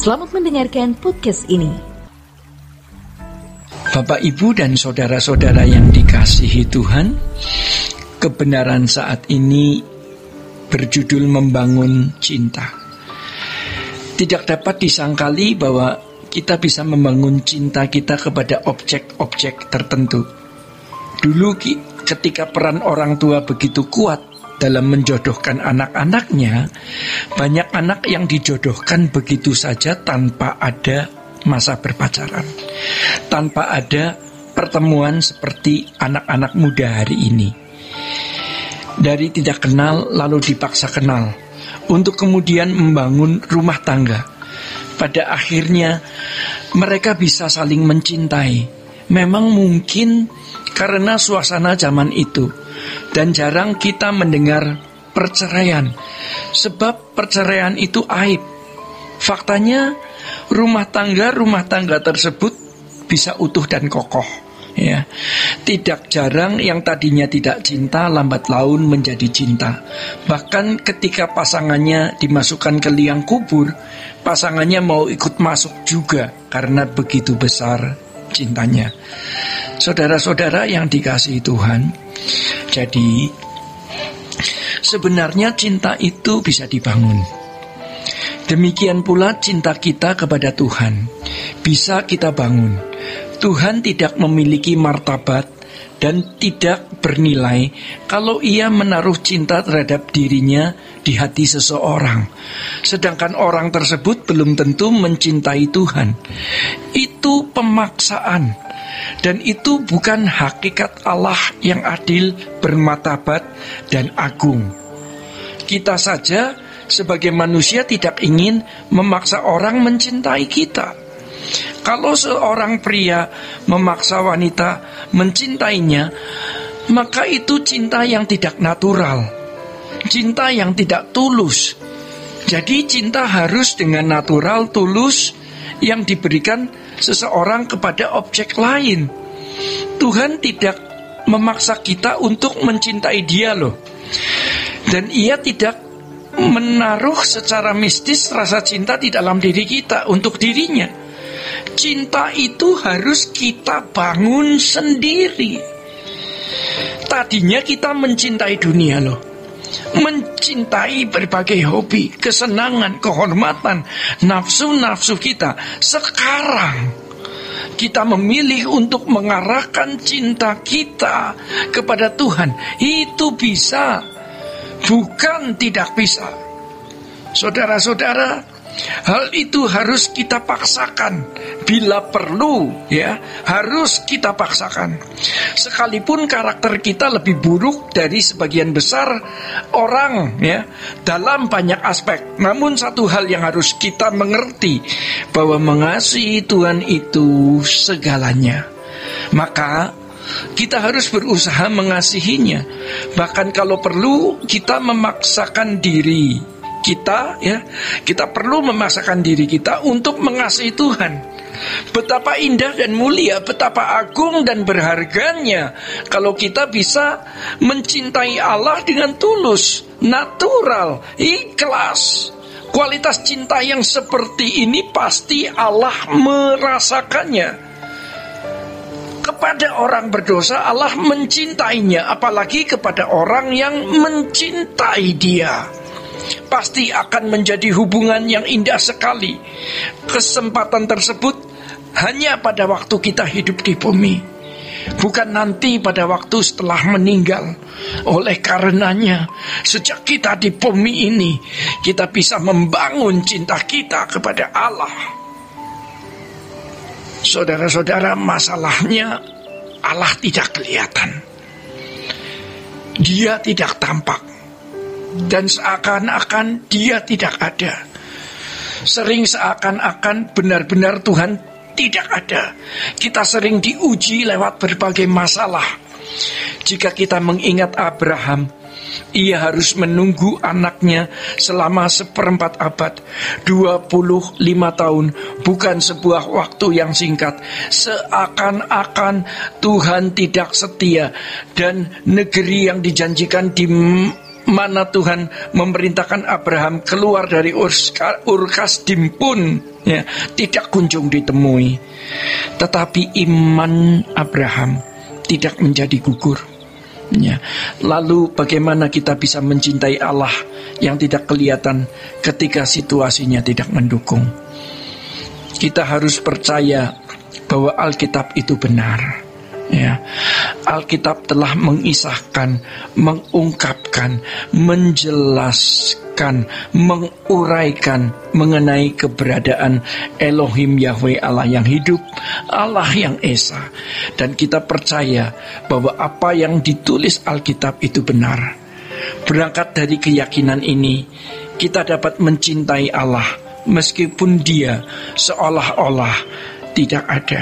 Selamat mendengarkan podcast ini. Bapak, Ibu, dan saudara-saudara yang dikasihi Tuhan, kebenaran saat ini berjudul membangun cinta. Tidak dapat disangkali bahwa kita bisa membangun cinta kita kepada objek-objek tertentu. Dulu ketika peran orang tua begitu kuat dalam menjodohkan anak-anaknya, banyak anak yang dijodohkan begitu saja tanpa ada masa berpacaran, tanpa ada pertemuan seperti anak-anak muda hari ini. Dari tidak kenal lalu dipaksa kenal, untuk kemudian membangun rumah tangga. Pada akhirnya mereka bisa saling mencintai. Memang mungkin karena suasana zaman itu, dan jarang kita mendengar perceraian, sebab perceraian itu aib. Faktanya rumah tangga tersebut bisa utuh dan kokoh, ya. Tidak jarang yang tadinya tidak cinta lambat laun menjadi cinta. Bahkan ketika pasangannya dimasukkan ke liang kubur, pasangannya mau ikut masuk juga karena begitu besar cintanya. Saudara-saudara yang dikasihi Tuhan, jadi sebenarnya cinta itu bisa dibangun. Demikian pula cinta kita kepada Tuhan bisa kita bangun. Tuhan tidak memiliki martabat dan tidak bernilai kalau ia menaruh cinta terhadap dirinya di hati seseorang, sedangkan orang tersebut belum tentu mencintai Tuhan. Itu pemaksaan. Dan itu bukan hakikat Allah yang adil, bermartabat, dan agung. Kita saja sebagai manusia tidak ingin memaksa orang mencintai kita. Kalau seorang pria memaksa wanita mencintainya, maka itu cinta yang tidak natural, cinta yang tidak tulus. Jadi cinta harus dengan natural, tulus, yang diberikan seseorang kepada objek lain. Tuhan tidak memaksa kita untuk mencintai dia loh. Dan ia tidak menaruh secara mistis rasa cinta di dalam diri kita untuk dirinya. Cinta itu harus kita bangun sendiri. Tadinya kita mencintai dunia loh, mencintai berbagai hobi, kesenangan, kehormatan, nafsu-nafsu kita. Sekarang kita memilih untuk mengarahkan cinta kita kepada Tuhan. Itu bisa, bukan tidak bisa. Saudara-saudara, hal itu harus kita paksakan. Bila perlu, ya, harus kita paksakan. Sekalipun karakter kita lebih buruk dari sebagian besar orang, ya, dalam banyak aspek. Namun satu hal yang harus kita mengerti, bahwa mengasihi Tuhan itu segalanya. Maka kita harus berusaha mengasihinya. Bahkan kalau perlu kita memaksakan diri kita, ya, kita perlu memaksakan diri kita untuk mengasihi Tuhan. Betapa indah dan mulia, betapa agung dan berharganya kalau kita bisa mencintai Allah dengan tulus, natural, ikhlas. Kualitas cinta yang seperti ini pasti Allah merasakannya. Kepada orang berdosa Allah mencintainya, apalagi kepada orang yang mencintai dia. Pasti akan menjadi hubungan yang indah sekali. Kesempatan tersebut hanya pada waktu kita hidup di bumi, bukan nanti pada waktu setelah meninggal. Oleh karenanya, sejak kita di bumi ini, kita bisa membangun cinta kita kepada Allah. Saudara-saudara, masalahnya Allah tidak kelihatan. Dia tidak tampak. Dan seakan-akan dia tidak ada. Sering seakan-akan benar-benar Tuhan tidak ada. Kita sering diuji lewat berbagai masalah. Jika kita mengingat Abraham, ia harus menunggu anaknya selama 1/4 abad, 25 tahun, bukan sebuah waktu yang singkat. Seakan-akan Tuhan tidak setia, dan negeri yang dijanjikan di mana Tuhan memerintahkan Abraham keluar dari Ur Kasdim pun, ya, tidak kunjung ditemui. Tetapi iman Abraham tidak menjadi gugur. Ya. Lalu bagaimana kita bisa mencintai Allah yang tidak kelihatan ketika situasinya tidak mendukung? Kita harus percaya bahwa Alkitab itu benar. Ya, Alkitab telah mengisahkan, mengungkapkan, menjelaskan, menguraikan mengenai keberadaan Elohim Yahweh, Allah yang hidup, Allah yang esa. Dan kita percaya bahwa apa yang ditulis Alkitab itu benar. Berangkat dari keyakinan ini, kita dapat mencintai Allah meskipun Dia seolah-olah tidak ada.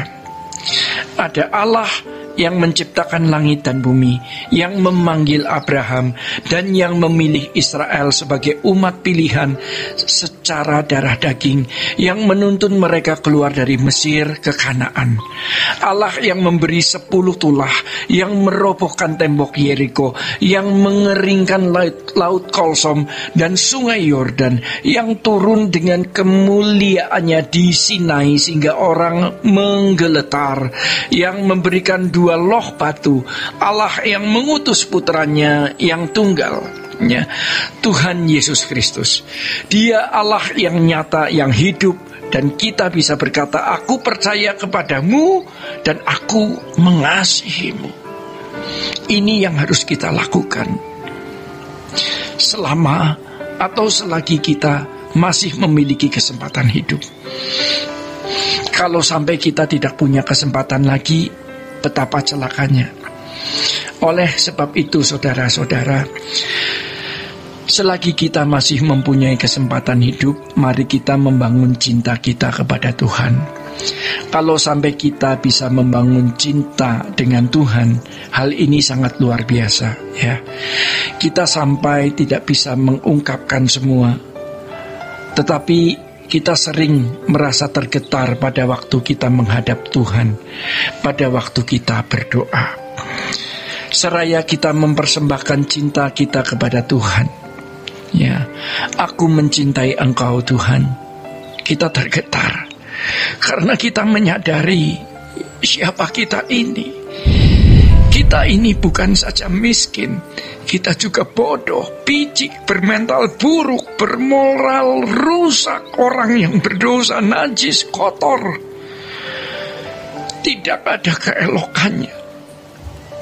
Ada Allah yang menciptakan langit dan bumi, yang memanggil Abraham dan yang memilih Israel sebagai umat pilihan secara darah daging, yang menuntun mereka keluar dari Mesir ke Kanaan. Allah yang memberi 10 tulah, yang merobohkan tembok Yeriko, yang mengeringkan laut Kolsom dan sungai Yordan, yang turun dengan kemuliaannya di Sinai sehingga orang menggeletar, yang memberikan 2 loh batu, Allah yang mengutus putranya yang tunggal, ya, Tuhan Yesus Kristus. Dia Allah yang nyata, yang hidup, dan kita bisa berkata, aku percaya kepadamu dan aku mengasihimu. Ini yang harus kita lakukan selama atau selagi kita masih memiliki kesempatan hidup. Kalau sampai kita tidak punya kesempatan lagi, betapa celakanya. Oleh sebab itu, saudara-saudara, selagi kita masih mempunyai kesempatan hidup, mari kita membangun cinta kita kepada Tuhan. Kalau sampai kita bisa membangun cinta dengan Tuhan, hal ini sangat luar biasa, ya. Kita sampai tidak bisa mengungkapkan semua, tetapi kita sering merasa tergetar pada waktu kita menghadap Tuhan, pada waktu kita berdoa. Seraya kita mempersembahkan cinta kita kepada Tuhan. Ya, aku mencintai Engkau Tuhan. Kita tergetar karena kita menyadari siapa kita ini. Kita ini bukan saja miskin, kita juga bodoh, picik, bermental buruk, bermoral rusak, orang yang berdosa, najis, kotor. Tidak ada keelokannya.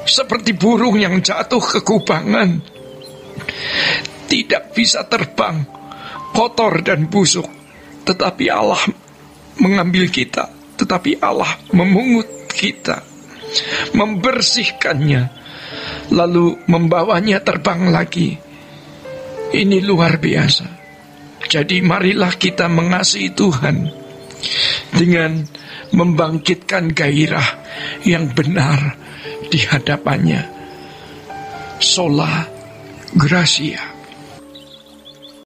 Seperti burung yang jatuh ke kubangan, tidak bisa terbang, kotor dan busuk. Tetapi Allah mengambil kita, tetapi Allah memungut kita, membersihkannya, lalu membawanya terbang lagi. Ini luar biasa. Jadi marilah kita mengasihi Tuhan dengan membangkitkan gairah yang benar di hadapannya. Sola Gracia.